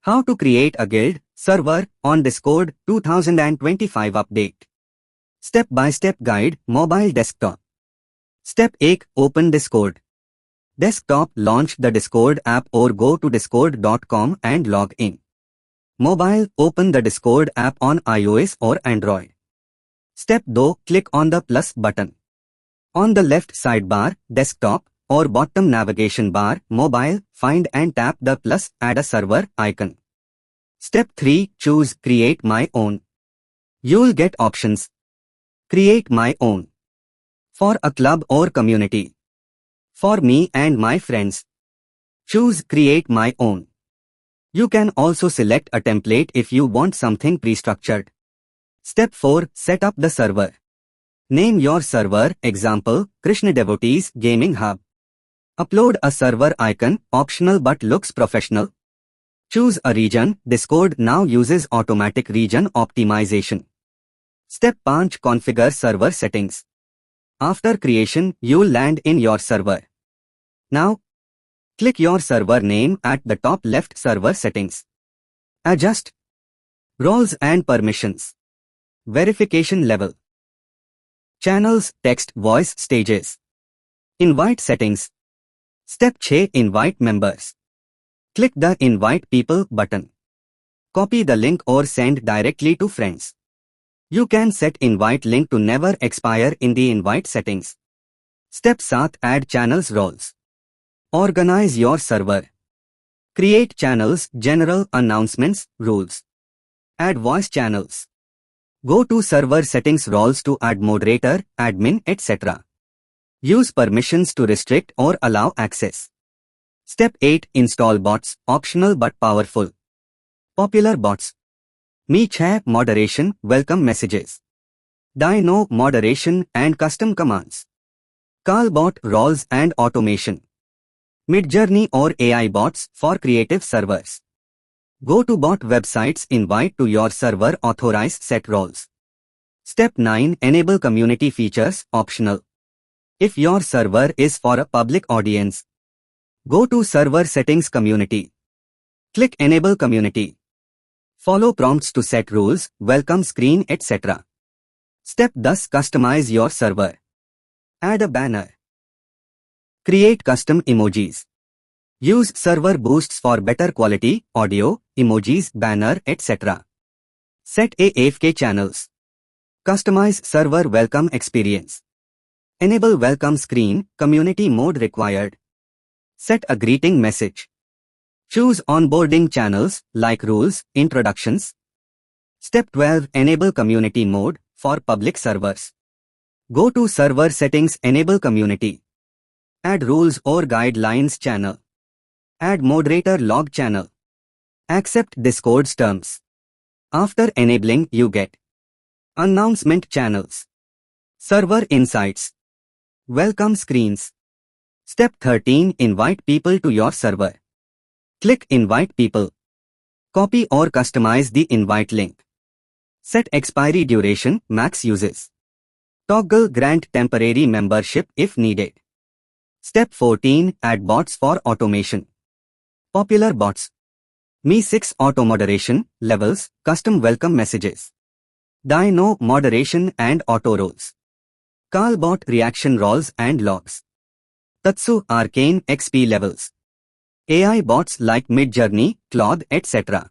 How to create a guild server on Discord 2025 update. Step-by-step guide, mobile desktop. Step 1. Open Discord. Desktop, launch the Discord app or go to discord.com and log in. Mobile, open the Discord app on iOS or Android. Step 2. Click on the plus button. On the left sidebar, desktop, or bottom navigation bar, mobile, find and tap the plus add a server icon. Step 3. Choose create my own. You'll get options. Create my own. For a club or community. For me and my friends. Choose create my own. You can also select a template if you want something pre-structured. Step 4. Set up the server. Name your server, example, Krishna Devotees Gaming Hub. Upload a server icon, optional but looks professional. Choose a region. Discord now uses automatic region optimization. Step 5. Configure server settings. After creation, you'll land in your server. Now, click your server name at the top left server settings. Adjust roles and permissions. Verification level. Channels, text, voice, stages. Invite settings. Step 6. Invite members. Click the Invite People button. Copy the link or send directly to friends. You can set invite link to never expire in the invite settings. Step 7. Add channels roles. Organize your server. Create channels, general, announcements, rules. Add voice channels. Go to server settings roles to add moderator, admin, etc. Use permissions to restrict or allow access. Step 8. Install bots, optional but powerful. Popular bots. Meech hai moderation, welcome messages. Dino moderation and custom commands. Callbot roles and automation. Midjourney or AI bots for creative servers. Go to bot websites, invite to your server, authorize, set roles. Step 9. Enable community features, optional. If your server is for a public audience, go to server settings community. Click enable community. Follow prompts to set rules, welcome screen, etc. Step thus customize your server. Add a banner. Create custom emojis. Use server boosts for better quality, audio, emojis, banner, etc. Set AFK channels. Customize server welcome experience. Enable welcome screen, community mode required. Set a greeting message. Choose onboarding channels like rules, introductions. Step 12. Enable community mode for public servers. Go to server settings, enable community. Add rules or guidelines channel. Add moderator log channel. Accept Discord's terms. After enabling, you get announcement channels, server insights, welcome screens. Step 13. Invite people to your server. Click invite people. Copy or customize the invite link. Set expiry duration, max uses. Toggle grant temporary membership if needed. Step 14. Add bots for automation. Popular bots. Me6 auto moderation, levels, custom welcome messages. Dino moderation and auto roles. Callbot reaction roles and logs. Tatsu arcane XP levels. AI bots like Midjourney, Claude, etc.